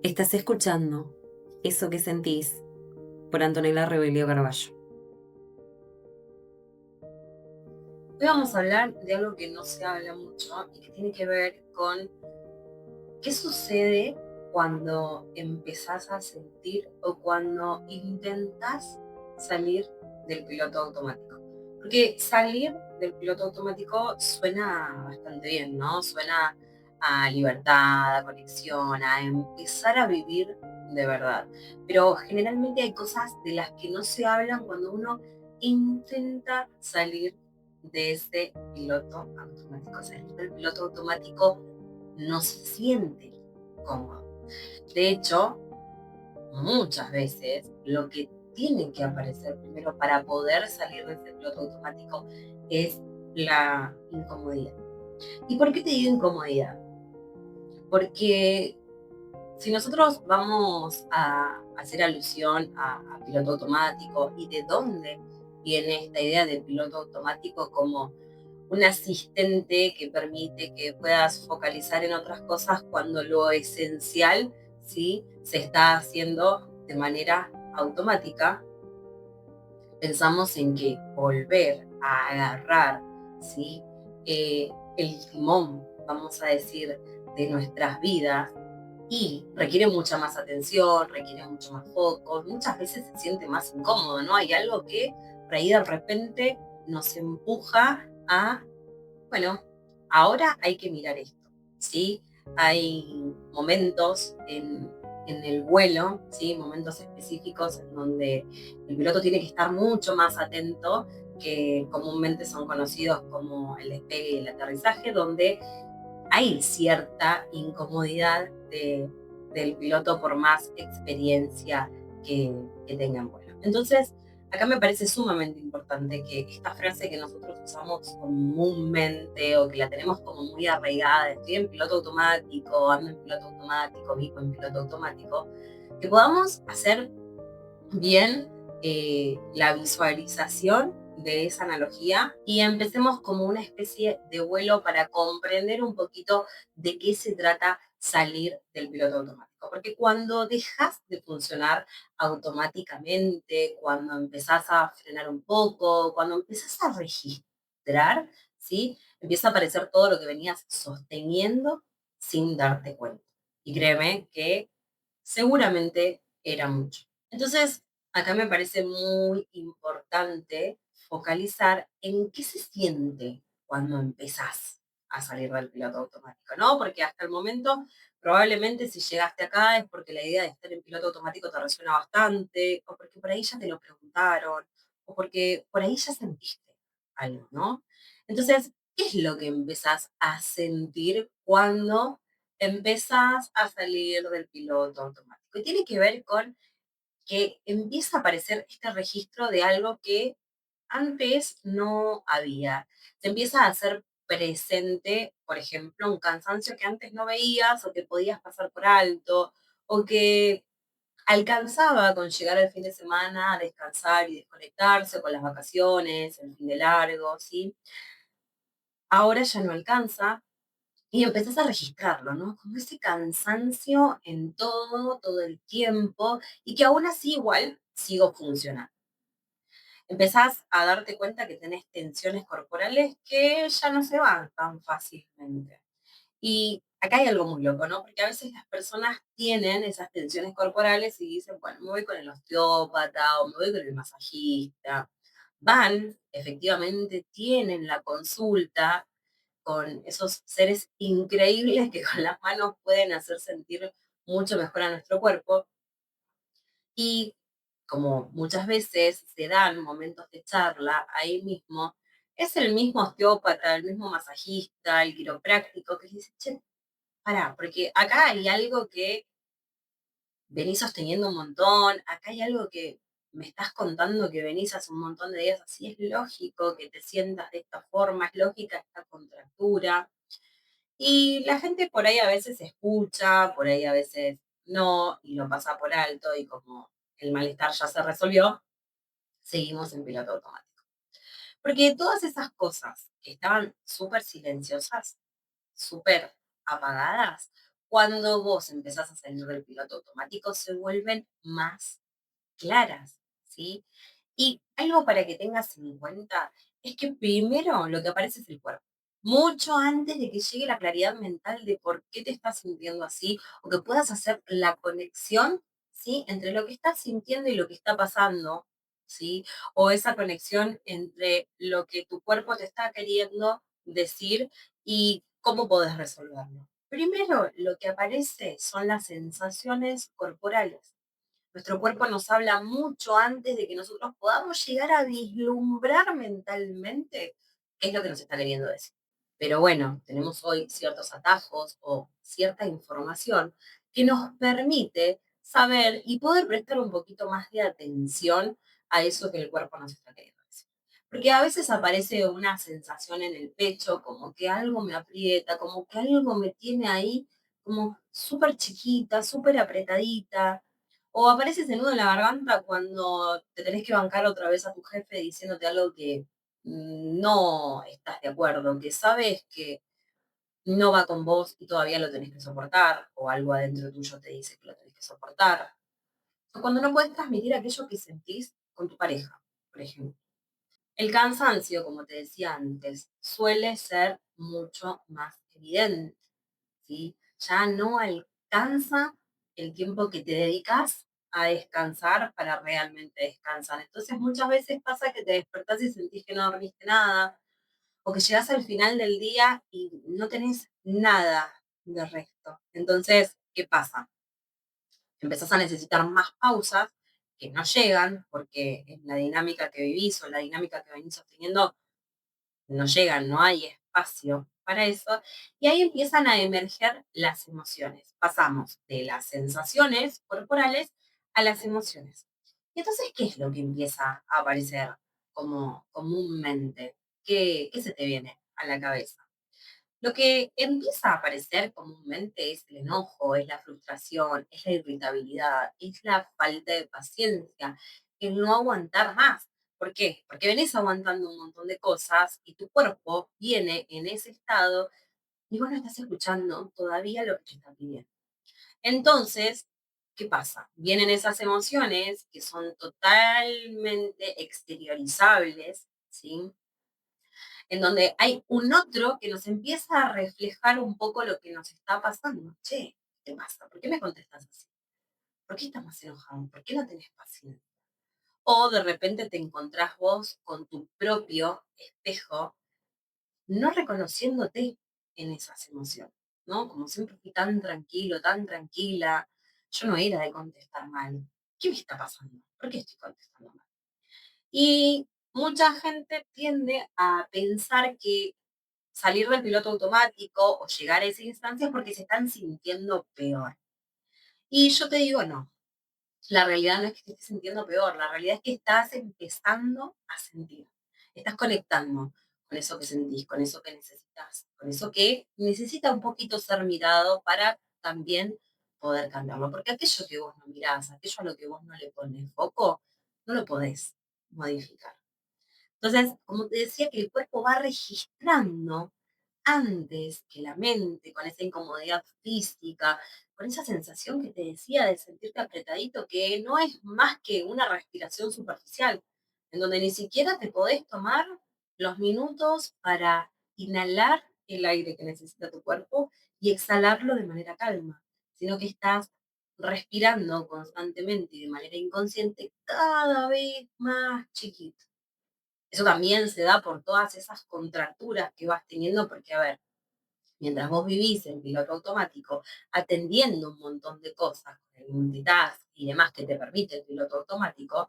Estás escuchando Eso que sentís por Antonella Rebelio Carballo. Hoy vamos a hablar de algo que no se habla mucho y que tiene que ver con qué sucede cuando empezás a sentir o cuando intentas salir del piloto automático. Porque salir del piloto automático suena bastante bien, ¿no? Suena a libertad, a conexión, a empezar a vivir de verdad. Pero generalmente hay cosas de las que no se hablan cuando uno intenta salir de ese piloto automático. Salir del piloto automático no se siente cómodo. De hecho, muchas veces lo que tiene que aparecer primero para poder salir de ese piloto automático es la incomodidad. ¿Y por qué te digo incomodidad? Porque si nosotros vamos a hacer alusión a piloto automático y de dónde viene esta idea del piloto automático como un asistente que permite que puedas focalizar en otras cosas cuando lo esencial, ¿sí?, se está haciendo de manera automática. Pensamos en que volver a agarrar, ¿sí?, el timón, vamos a decir, de nuestras vidas y requiere mucha más atención, requiere mucho más foco, muchas veces se siente más incómodo, ¿no? Hay algo que por ahí de repente nos empuja a, bueno, ahora hay que mirar esto, ¿sí? Hay momentos en el vuelo, ¿sí? Momentos específicos en donde el piloto tiene que estar mucho más atento, que comúnmente son conocidos como el despegue y el aterrizaje, donde hay cierta incomodidad del piloto por más experiencia que tenga en vuelo. Entonces, acá me parece sumamente importante que esta frase que nosotros usamos comúnmente o que la tenemos como muy arraigada, estoy en piloto automático, ando en piloto automático, vivo en piloto automático, que podamos hacer bien la visualización de esa analogía y empecemos como una especie de vuelo para comprender un poquito de qué se trata salir del piloto automático. Porque cuando dejas de funcionar automáticamente, cuando empezás a frenar un poco, cuando empezás a registrar, ¿sí?, empieza a aparecer todo lo que venías sosteniendo sin darte cuenta. Y créeme que seguramente era mucho. Entonces, acá me parece muy importante focalizar en qué se siente cuando empezás a salir del piloto automático, ¿no? Porque hasta el momento, probablemente si llegaste acá es porque la idea de estar en piloto automático te resuena bastante, o porque por ahí ya te lo preguntaron, o porque por ahí ya sentiste algo, ¿no? Entonces, ¿qué es lo que empezás a sentir cuando empezás a salir del piloto automático? Y tiene que ver con que empieza a aparecer este registro de algo que antes no había. Se empieza a hacer presente, por ejemplo, un cansancio que antes no veías o que podías pasar por alto, o que alcanzaba con llegar al fin de semana a descansar y desconectarse con las vacaciones, el fin de largo, ¿sí? Ahora ya no alcanza, y empezás a registrarlo, ¿no? Como ese cansancio en todo el tiempo, y que aún así igual sigo funcionando. Empezás a darte cuenta que tenés tensiones corporales que ya no se van tan fácilmente. Y acá hay algo muy loco, ¿no? Porque a veces las personas tienen esas tensiones corporales y dicen, bueno, me voy con el osteópata o me voy con el masajista. Van, efectivamente, tienen la consulta con esos seres increíbles que con las manos pueden hacer sentir mucho mejor a nuestro cuerpo. Y como muchas veces se dan momentos de charla ahí mismo, es el mismo osteópata, el mismo masajista, el quiropráctico que dice, che, pará, porque acá hay algo que venís sosteniendo un montón, acá hay algo que me estás contando que venís hace un montón de días así, es lógico que te sientas de esta forma, es lógica esta contractura. Y la gente por ahí a veces escucha, por ahí a veces no, y lo pasa por alto, y como el malestar ya se resolvió, seguimos en piloto automático. Porque todas esas cosas que estaban súper silenciosas, súper apagadas, cuando vos empezás a salir del piloto automático, se vuelven más claras, ¿sí? Y algo para que tengas en cuenta es que primero lo que aparece es el cuerpo. Mucho antes de que llegue la claridad mental de por qué te estás sintiendo así, o que puedas hacer la conexión, ¿sí? Entre lo que estás sintiendo y lo que está pasando, ¿sí? O esa conexión entre lo que tu cuerpo te está queriendo decir y cómo podés resolverlo. Primero, lo que aparece son las sensaciones corporales. Nuestro cuerpo nos habla mucho antes de que nosotros podamos llegar a vislumbrar mentalmente qué es lo que nos está queriendo decir. Pero bueno, tenemos hoy ciertos atajos o cierta información que nos permite saber y poder prestar un poquito más de atención a eso que el cuerpo nos está queriendo decir. Porque a veces aparece una sensación en el pecho, como que algo me aprieta, como que algo me tiene ahí como súper chiquita, súper apretadita, o aparece ese nudo en la garganta cuando te tenés que bancar otra vez a tu jefe diciéndote algo que no estás de acuerdo, que sabes que no va con vos y todavía lo tenés que soportar, o algo adentro tuyo te dice que lo tenés que soportar. O cuando no puedes transmitir aquello que sentís con tu pareja, por ejemplo. El cansancio, como te decía antes, suele ser mucho más evidente. ¿Sí? Ya no alcanza el tiempo que te dedicas a descansar para realmente descansar. Entonces muchas veces pasa que te despertás y sentís que no dormiste nada, o que llegás al final del día y no tenés nada de resto. Entonces, ¿qué pasa? Empezás a necesitar más pausas que no llegan, porque en la dinámica que vivís o en la dinámica que venís sosteniendo no llegan, no hay espacio para eso, y ahí empiezan a emerger las emociones. Pasamos de las sensaciones corporales a las emociones. Y entonces, ¿qué es lo que empieza a aparecer como comúnmente? ¿Qué se te viene a la cabeza? Lo que empieza a aparecer comúnmente es el enojo, es la frustración, es la irritabilidad, es la falta de paciencia, el no aguantar más. ¿Por qué? Porque venís aguantando un montón de cosas y tu cuerpo viene en ese estado y vos no estás escuchando todavía lo que te está pidiendo. Entonces, ¿qué pasa? Vienen esas emociones que son totalmente exteriorizables, ¿sí? En donde hay un otro que nos empieza a reflejar un poco lo que nos está pasando. Che, ¿qué te pasa? ¿Por qué me contestas así? ¿Por qué estás más enojado? ¿Por qué no tenés paciencia? O de repente te encontrás vos con tu propio espejo, no reconociéndote en esas emociones, ¿no? Como siempre fui tan tranquilo, tan tranquila, yo no era de contestar mal. ¿Qué me está pasando? ¿Por qué estoy contestando mal? Y mucha gente tiende a pensar que salir del piloto automático o llegar a esa instancia es porque se están sintiendo peor. Y yo te digo, no, la realidad no es que te estés sintiendo peor, la realidad es que estás empezando a sentir, estás conectando con eso que sentís, con eso que necesitas, con eso que necesita un poquito ser mirado para también poder cambiarlo. Porque aquello que vos no mirás, aquello a lo que vos no le pones foco, no lo podés modificar. Entonces, como te decía, que el cuerpo va registrando antes que la mente, con esa incomodidad física, con esa sensación que te decía de sentirte apretadito, que no es más que una respiración superficial, en donde ni siquiera te podés tomar los minutos para inhalar el aire que necesita tu cuerpo y exhalarlo de manera calma, sino que estás respirando constantemente y de manera inconsciente cada vez más chiquito. Eso también se da por todas esas contracturas que vas teniendo, porque, a ver, mientras vos vivís en piloto automático, atendiendo un montón de cosas, con el multitask y demás que te permite el piloto automático,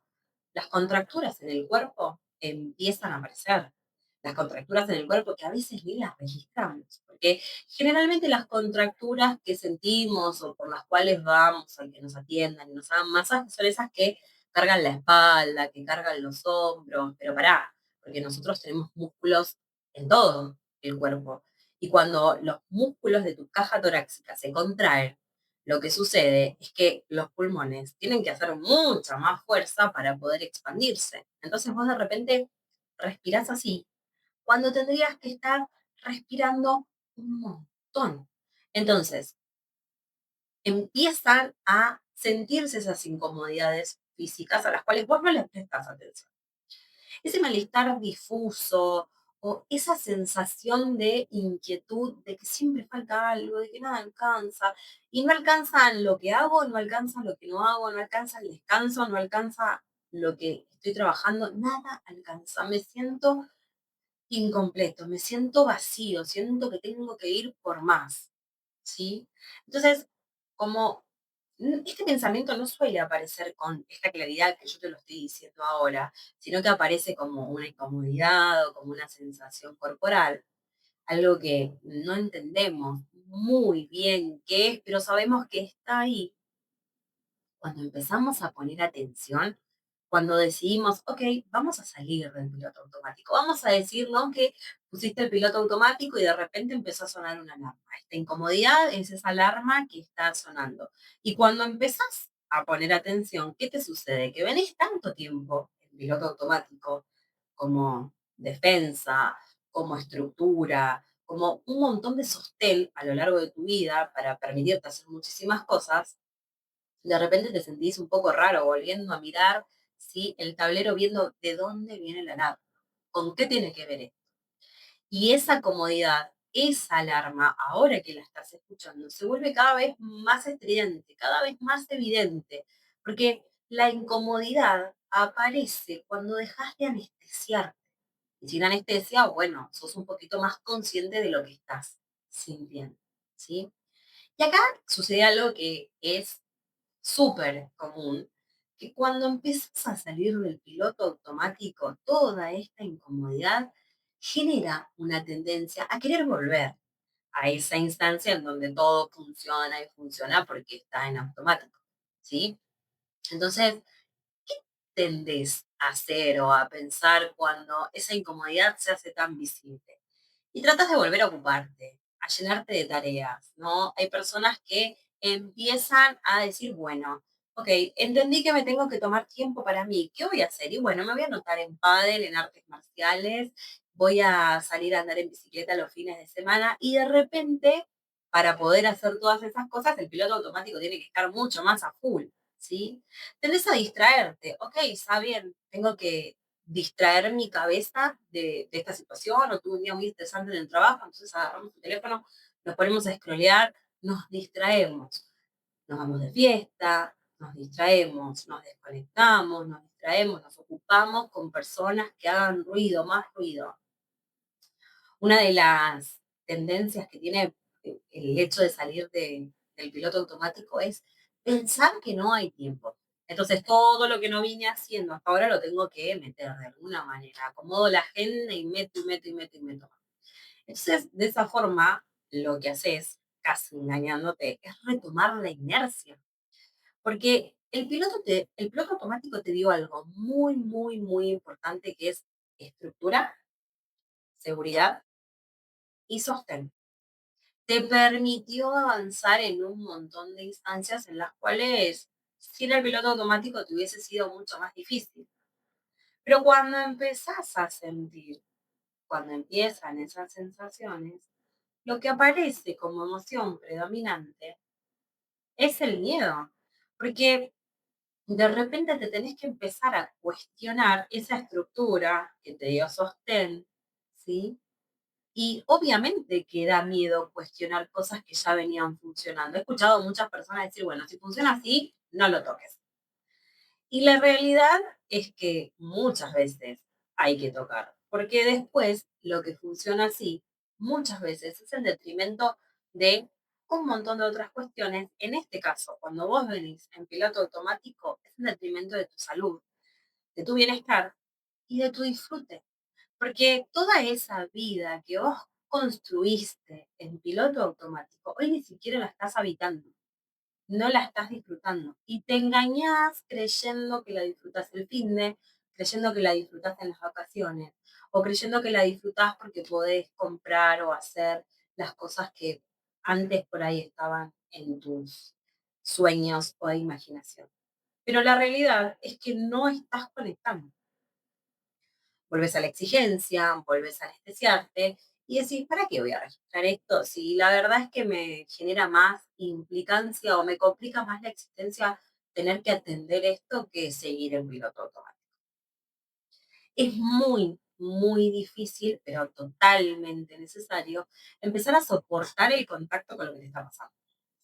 las contracturas en el cuerpo empiezan a aparecer. Las contracturas en el cuerpo que a veces ni las registramos, porque generalmente las contracturas que sentimos o por las cuales vamos a que nos atiendan y nos hagan masajes son esas que cargan la espalda, que cargan los hombros, pero pará, porque nosotros tenemos músculos en todo el cuerpo. Y cuando los músculos de tu caja torácica se contraen, lo que sucede es que los pulmones tienen que hacer mucha más fuerza para poder expandirse. Entonces vos de repente respirás así, cuando tendrías que estar respirando un montón. Entonces, empiezan a sentirse esas incomodidades físicas a las cuales vos no les prestas atención. Ese malestar difuso o esa sensación de inquietud, de que siempre falta algo, de que nada alcanza, y no alcanza lo que hago, no alcanza lo que no hago, no alcanza el descanso, no alcanza lo que estoy trabajando, nada alcanza. Me siento incompleto, me siento vacío, siento que tengo que ir por más, ¿sí? Entonces, como este pensamiento no suele aparecer con esta claridad que yo te lo estoy diciendo ahora, sino que aparece como una incomodidad o como una sensación corporal, algo que no entendemos muy bien qué es, pero sabemos que está ahí. Cuando empezamos a poner atención, cuando decidimos, ok, vamos a salir del piloto automático, vamos a decir, ¿no? Que pusiste el piloto automático y de repente empezó a sonar una alarma. Esta incomodidad es esa alarma que está sonando. Y cuando empezás a poner atención, ¿qué te sucede? Que venís tanto tiempo en piloto automático como defensa, como estructura, como un montón de sostén a lo largo de tu vida para permitirte hacer muchísimas cosas, de repente te sentís un poco raro volviendo a mirar, ¿sí? El tablero viendo de dónde viene la alarma, con qué tiene que ver esto. Y esa comodidad, esa alarma, ahora que la estás escuchando, se vuelve cada vez más estridente, cada vez más evidente, porque la incomodidad aparece cuando dejas de anestesiarte. Y sin anestesia, bueno, sos un poquito más consciente de lo que estás sintiendo, ¿sí? Y acá sucede algo que es súper común, que cuando empiezas a salir del piloto automático, toda esta incomodidad genera una tendencia a querer volver a esa instancia en donde todo funciona y funciona porque está en automático, ¿sí? Entonces, ¿qué tendés a hacer o a pensar cuando esa incomodidad se hace tan visible? Y tratas de volver a ocuparte, a llenarte de tareas, ¿no? Hay personas que empiezan a decir, bueno, ok, entendí que me tengo que tomar tiempo para mí, ¿qué voy a hacer? Y bueno, me voy a anotar en pádel, en artes marciales, voy a salir a andar en bicicleta los fines de semana y de repente, para poder hacer todas esas cosas, el piloto automático tiene que estar mucho más a full, ¿sí? Tendés a distraerte, ok, está bien, tengo que distraer mi cabeza de esta situación, o tuve un día muy estresante en el trabajo, entonces agarramos el teléfono, nos ponemos a scrollear, nos distraemos, nos vamos de fiesta, nos distraemos, nos desconectamos, nos distraemos, nos ocupamos con personas que hagan ruido, más ruido. Una de las tendencias que tiene el hecho de salir del piloto automático es pensar que no hay tiempo. Entonces, todo lo que no vine haciendo hasta ahora lo tengo que meter de alguna manera. Acomodo la agenda y meto y meto y meto y meto. Entonces, de esa forma, lo que haces, casi engañándote, es retomar la inercia. Porque el piloto automático te dio algo muy, muy, muy importante que es estructura, seguridad y sostén. Te permitió avanzar en un montón de instancias en las cuales sin el piloto automático te hubiese sido mucho más difícil. Pero cuando empezás a sentir, cuando empiezan esas sensaciones, lo que aparece como emoción predominante es el miedo, porque de repente te tenés que empezar a cuestionar esa estructura que te dio sostén, ¿sí? Y obviamente que da miedo cuestionar cosas que ya venían funcionando. He escuchado a muchas personas decir, bueno, si funciona así, no lo toques. Y la realidad es que muchas veces hay que tocar, porque después lo que funciona así muchas veces es en detrimento de un montón de otras cuestiones. En este caso, cuando vos venís en piloto automático, es en detrimento de tu salud, de tu bienestar y de tu disfrute. Porque toda esa vida que vos construiste en piloto automático, hoy ni siquiera la estás habitando, no la estás disfrutando. Y te engañás creyendo que la disfrutas el finde, creyendo que la disfrutas en las vacaciones, o creyendo que la disfrutas porque podés comprar o hacer las cosas que antes por ahí estaban en tus sueños o imaginación. Pero la realidad es que no estás conectando. Volvés a la exigencia, volvés a anestesiarte y decís, ¿para qué voy a registrar esto? Si la verdad es que me genera más implicancia o me complica más la existencia tener que atender esto que seguir en piloto automático. Es muy, muy difícil, pero totalmente necesario, empezar a soportar el contacto con lo que te está pasando.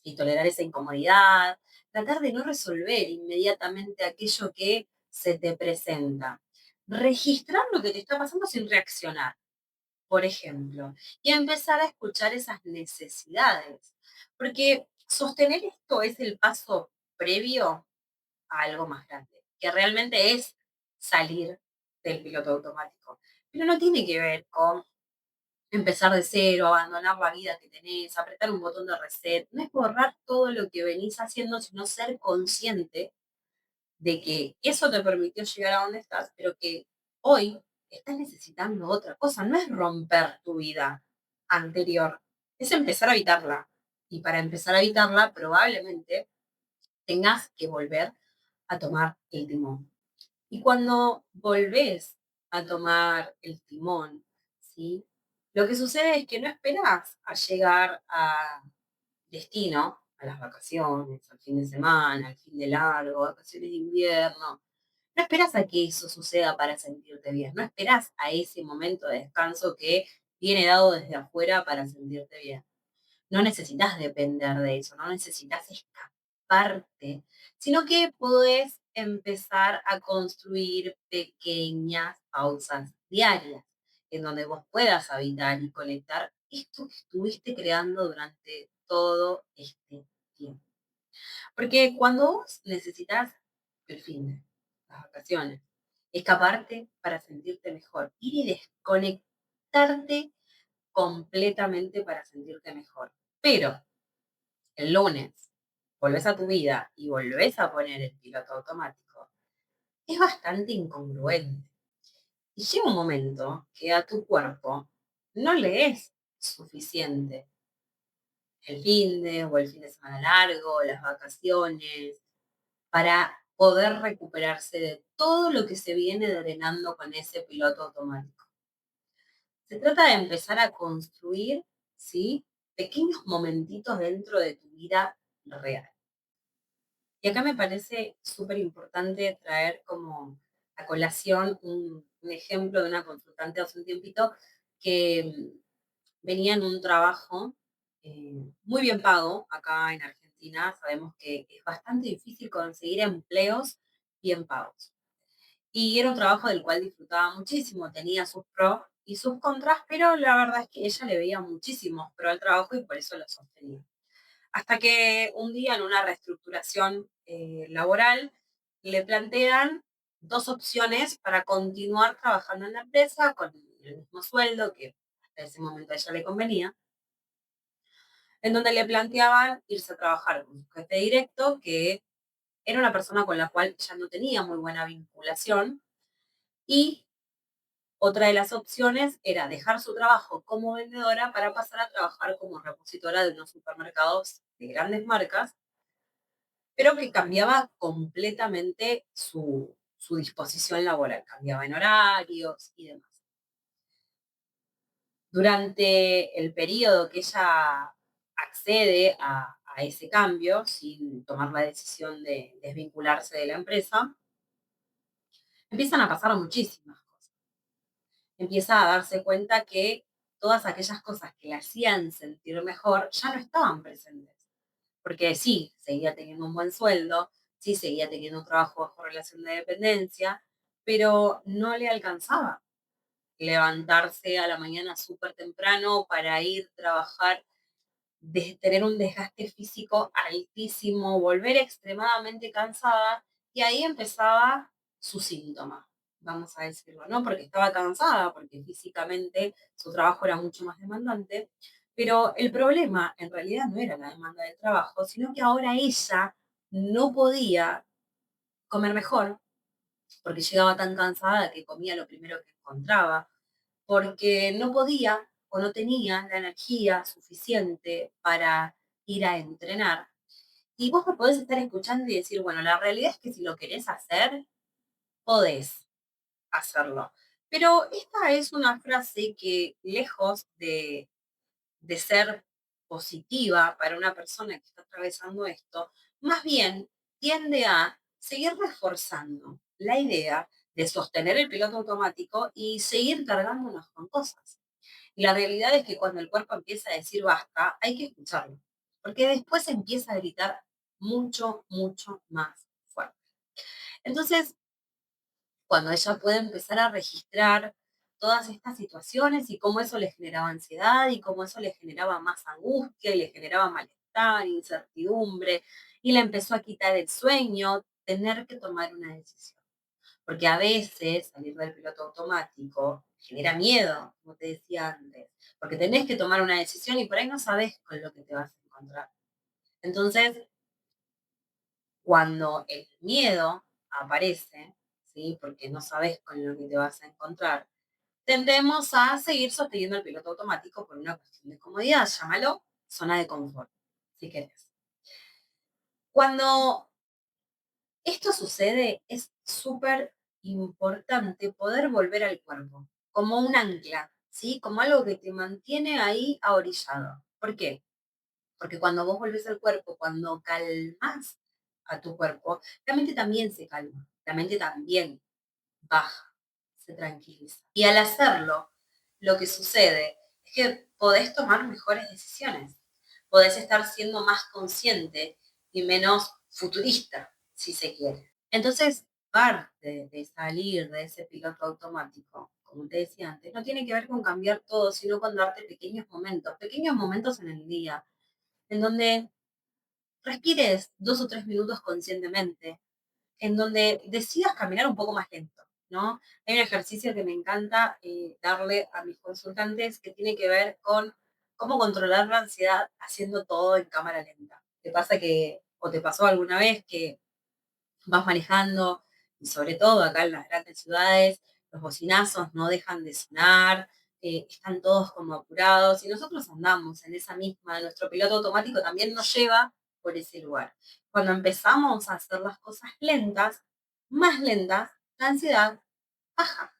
Y tolerar esa incomodidad, tratar de no resolver inmediatamente aquello que se te presenta. Registrar lo que te está pasando sin reaccionar, por ejemplo, y empezar a escuchar esas necesidades. Porque sostener esto es el paso previo a algo más grande, que realmente es salir del piloto automático. Pero no tiene que ver con empezar de cero, abandonar la vida que tenés, apretar un botón de reset. No es borrar todo lo que venís haciendo, sino ser consciente de que eso te permitió llegar a donde estás, pero que hoy estás necesitando otra cosa. No es romper tu vida anterior, es empezar a evitarla. Y para empezar a evitarla, probablemente tengas que volver a tomar el timón. Y cuando volvés a tomar el timón, ¿sí? Lo que sucede es que no esperás a llegar a destino, a las vacaciones, al fin de semana, al fin de largo, vacaciones de invierno. No esperás a que eso suceda para sentirte bien. No esperás a ese momento de descanso que viene dado desde afuera para sentirte bien. No necesitas depender de eso, no necesitas escaparte, sino que podés empezar a construir pequeñas pausas diarias en donde vos puedas habitar y conectar esto que estuviste creando durante todo este tiempo. Porque cuando vos necesitas el fin de las vacaciones, escaparte para sentirte mejor, ir y desconectarte completamente para sentirte mejor. Pero el lunes volvés a tu vida y volvés a poner el piloto automático, es bastante incongruente. Y llega un momento que a tu cuerpo no le es suficiente el o el fin de semana largo, las vacaciones, para poder recuperarse de todo lo que se viene drenando con ese piloto automático. Se trata de empezar a construir, ¿sí? Pequeños momentitos dentro de tu vida real. Y acá me parece súper importante traer como a colación un ejemplo de una consultante hace un tiempito que venía en un trabajo muy bien pago acá en Argentina. Sabemos que es bastante difícil conseguir empleos bien pagos. Y era un trabajo del cual disfrutaba muchísimo, tenía sus pros y sus contras, pero la verdad es que ella le veía muchísimos pros al trabajo y por eso lo sostenía. Hasta que un día en una reestructuración laboral le plantean dos opciones para continuar trabajando en la empresa con el mismo sueldo que hasta ese momento a ella le convenía, en donde le planteaban irse a trabajar con su jefe directo, que era una persona con la cual ella no tenía muy buena vinculación, y otra de las opciones era dejar su trabajo como vendedora para pasar a trabajar como repositora de unos supermercados de grandes marcas, pero que cambiaba completamente su disposición laboral, cambiaba en horarios y demás. Durante el periodo que ella accede a ese cambio, sin tomar la decisión de desvincularse de la empresa, empiezan a pasar muchísimas cosas. Empieza a darse cuenta que todas aquellas cosas que la hacían sentir mejor ya no estaban presentes. Porque sí, seguía teniendo un buen sueldo, sí, seguía teniendo un trabajo bajo relación de dependencia, pero no le alcanzaba levantarse a la mañana súper temprano para ir a trabajar, tener un desgaste físico altísimo, volver extremadamente cansada, y ahí empezaba su síntoma, vamos a decirlo, ¿no? Porque estaba cansada, porque físicamente su trabajo era mucho más demandante, pero el problema en realidad no era la demanda del trabajo, sino que ahora ella no podía comer mejor, porque llegaba tan cansada que comía lo primero que encontraba, porque no podía o no tenía la energía suficiente para ir a entrenar. Y vos me podés estar escuchando y decir, bueno, la realidad es que si lo querés hacer, podés hacerlo. Pero esta es una frase que, lejos de ser positiva para una persona que está atravesando esto, más bien tiende a seguir reforzando la idea de sostener el piloto automático y seguir cargándonos con cosas. Y la realidad es que cuando el cuerpo empieza a decir basta, hay que escucharlo, porque después empieza a gritar mucho, mucho más fuerte. Entonces, cuando ella puede empezar a registrar todas estas situaciones y cómo eso le generaba ansiedad y cómo eso le generaba más angustia y le generaba malestar, incertidumbre, y le empezó a quitar el sueño, tener que tomar una decisión. Porque a veces salir del piloto automático genera miedo, como te decía antes, porque tenés que tomar una decisión y por ahí no sabes con lo que te vas a encontrar. Entonces, cuando el miedo aparece, ¿sí? Porque no sabes con lo que te vas a encontrar, tendemos a seguir sosteniendo el piloto automático por una cuestión de comodidad. Llámalo zona de confort, si querés. Cuando esto sucede, es súper importante poder volver al cuerpo, como un ancla, ¿sí? Como algo que te mantiene ahí ahorillado. ¿Por qué? Porque cuando vos volvés al cuerpo, cuando calmas a tu cuerpo, la mente también se calma, la mente también baja, se tranquiliza. Y al hacerlo, lo que sucede es que podés tomar mejores decisiones, podés estar siendo más consciente y menos futurista, si se quiere. Entonces, parte de salir de ese piloto automático, como te decía antes, no tiene que ver con cambiar todo, sino con darte pequeños momentos en el día, en donde respires 2 o 3 minutos conscientemente, en donde decidas caminar un poco más lento, ¿no? Hay un ejercicio que me encanta darle a mis consultantes que tiene que ver con cómo controlar la ansiedad haciendo todo en cámara lenta. ¿Te pasa que, o te pasó alguna vez que vas manejando, y sobre todo acá en las grandes ciudades, los bocinazos no dejan de sonar, están todos como apurados, y nosotros andamos en esa misma, nuestro piloto automático también nos lleva por ese lugar. Cuando empezamos a hacer las cosas lentas, más lentas, la ansiedad baja.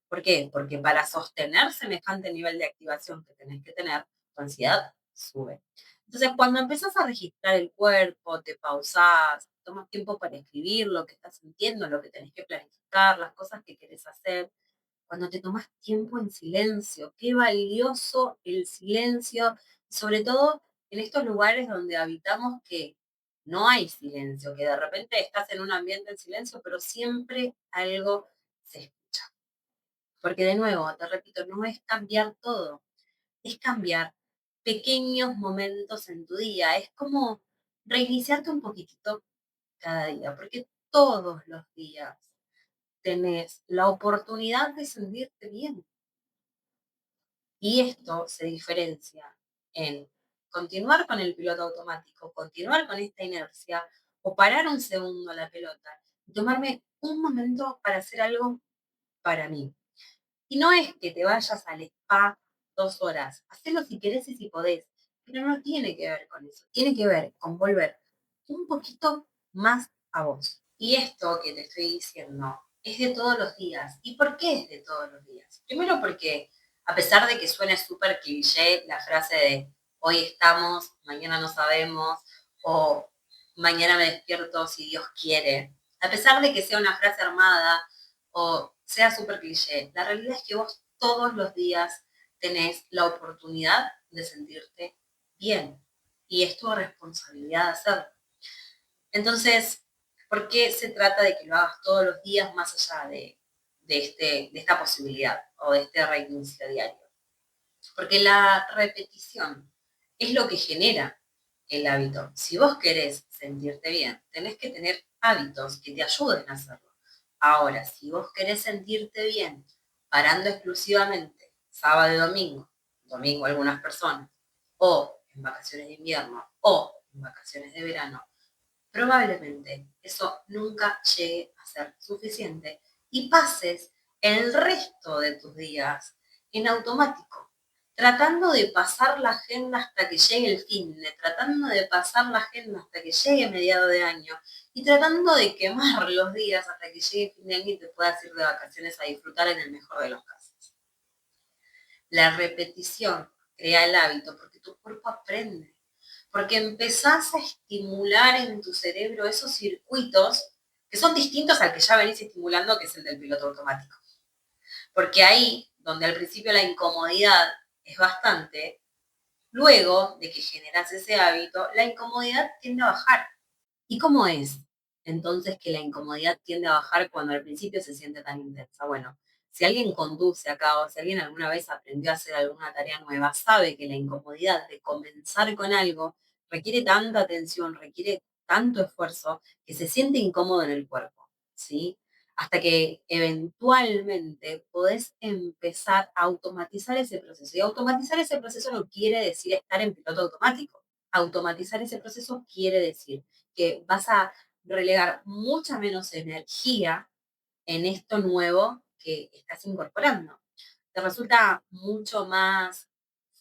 ¿Por qué? Porque para sostener semejante nivel de activación que tenés que tener, tu ansiedad sube. Entonces, cuando empezás a registrar el cuerpo, te pausás, tomas tiempo para escribir lo que estás sintiendo, lo que tenés que planificar, las cosas que querés hacer, cuando te tomas tiempo en silencio, qué valioso el silencio, sobre todo en estos lugares donde habitamos que no hay silencio, que de repente estás en un ambiente en silencio, pero siempre algo se escucha. Porque de nuevo, te repito, no es cambiar todo, es cambiar pequeños momentos en tu día. Es como reiniciarte un poquitito cada día, porque todos los días tenés la oportunidad de sentirte bien. Y esto se diferencia en continuar con el piloto automático, continuar con esta inercia o parar un segundo la pelota y tomarme un momento para hacer algo para mí. Y no es que te vayas al spa 2 horas, hacelo si querés y si podés, pero no tiene que ver con eso, tiene que ver con volver un poquito más a vos. Y esto que te estoy diciendo es de todos los días. ¿Y por qué es de todos los días? Primero porque, a pesar de que suene súper cliché la frase de hoy estamos, mañana no sabemos, o mañana me despierto si Dios quiere, a pesar de que sea una frase armada o sea súper cliché, la realidad es que vos todos los días tenés la oportunidad de sentirte bien. Y es tu responsabilidad hacerlo. Entonces, ¿por qué se trata de que lo hagas todos los días más allá de esta posibilidad o de este reinicio diario? Porque la repetición es lo que genera el hábito. Si vos querés sentirte bien, tenés que tener hábitos que te ayuden a hacerlo. Ahora, si vos querés sentirte bien parando exclusivamente sábado y domingo, domingo algunas personas, o en vacaciones de invierno, o en vacaciones de verano, probablemente eso nunca llegue a ser suficiente y pases el resto de tus días en automático. tratando de pasar la agenda hasta que llegue el finde, tratando de pasar la agenda hasta que llegue mediado de año y tratando de quemar los días hasta que llegue fin de año y te puedas ir de vacaciones a disfrutar en el mejor de los casos. La repetición crea el hábito porque tu cuerpo aprende, porque empezás a estimular en tu cerebro esos circuitos que son distintos al que ya venís estimulando, que es el del piloto automático. Porque ahí, donde al principio la incomodidad es bastante, luego de que generas ese hábito, la incomodidad tiende a bajar. ¿Y cómo es entonces que la incomodidad tiende a bajar cuando al principio se siente tan intensa? Bueno, si alguien conduce acá o si alguien alguna vez aprendió a hacer alguna tarea nueva, sabe que la incomodidad de comenzar con algo requiere tanta atención, requiere tanto esfuerzo, que se siente incómodo en el cuerpo, ¿sí? Hasta que eventualmente podés empezar a automatizar ese proceso. Y automatizar ese proceso no quiere decir estar en piloto automático. Automatizar ese proceso quiere decir que vas a relegar mucha menos energía en esto nuevo que estás incorporando. Te resulta mucho más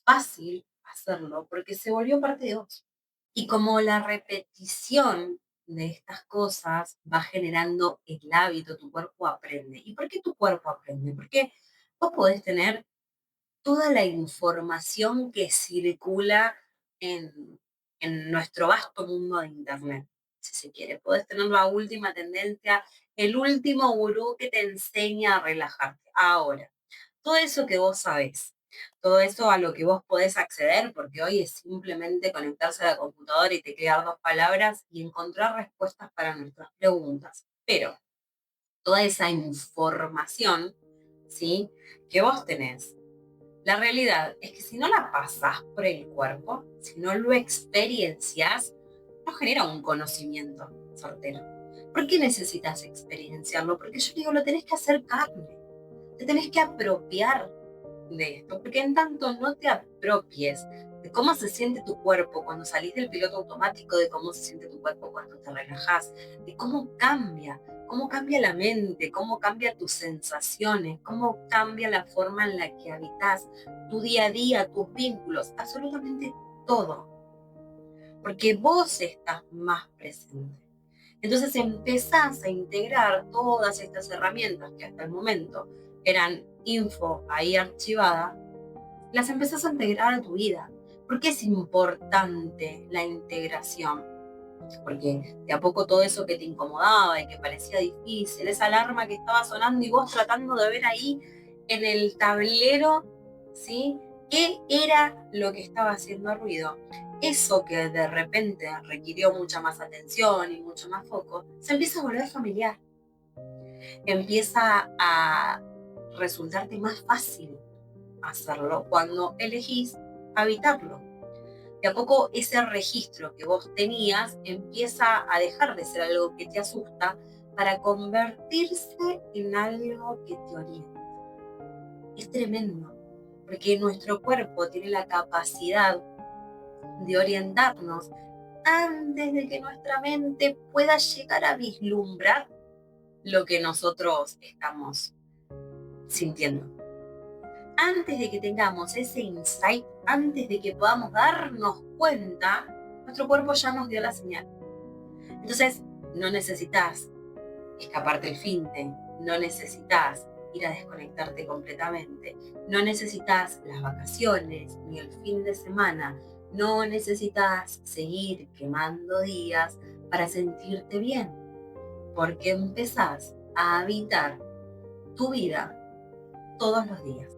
fácil hacerlo porque se volvió parte de vos. Y como la repetición de estas cosas va generando el hábito, tu cuerpo aprende. ¿Y por qué tu cuerpo aprende? Porque vos podés tener toda la información que circula en, en nuestro vasto mundo de Internet, si se quiere. Podés tener la última tendencia, el último gurú que te enseña a relajarte. Ahora, todo eso que vos sabés, todo eso a lo que vos podés acceder, porque hoy es simplemente conectarse a la computadora y teclear dos palabras y encontrar respuestas para nuestras preguntas. Pero toda esa información, ¿sí? Que vos tenés, la realidad es que si no la pasas por el cuerpo, si no lo experiencias, no genera un conocimiento certero. ¿Por qué necesitas experienciarlo? Porque yo digo, lo tenés que hacer carne, te tenés que apropiar de esto, porque en tanto no te apropies de cómo se siente tu cuerpo cuando salís del piloto automático, de cómo se siente tu cuerpo cuando te relajas, de cómo cambia la mente, cómo cambia tus sensaciones, cómo cambia la forma en la que habitas tu día a día, tus vínculos, absolutamente todo, porque vos estás más presente. Entonces empezás a integrar todas estas herramientas que hasta el momento eran info ahí archivada, las empezás a integrar a tu vida. ¿Por qué es importante la integración? Porque de a poco todo eso que te incomodaba y que parecía difícil, esa alarma que estaba sonando y vos tratando de ver ahí en el tablero, ¿sí? ¿Qué era lo que estaba haciendo ruido? Eso que de repente requirió mucha más atención y mucho más foco, se empieza a volver familiar. Empieza a resultarte más fácil hacerlo cuando elegís habitarlo. De a poco ese registro que vos tenías empieza a dejar de ser algo que te asusta para convertirse en algo que te orienta. Es tremendo, porque nuestro cuerpo tiene la capacidad de orientarnos antes de que nuestra mente pueda llegar a vislumbrar lo que nosotros estamos sintiendo. Antes de que tengamos ese insight, antes de que podamos darnos cuenta, nuestro cuerpo ya nos dio la señal. Entonces, no necesitas escaparte el finte, no necesitas ir a desconectarte completamente, no necesitas las vacaciones ni el fin de semana, no necesitas seguir quemando días para sentirte bien, porque empezás a habitar tu vida todos los días.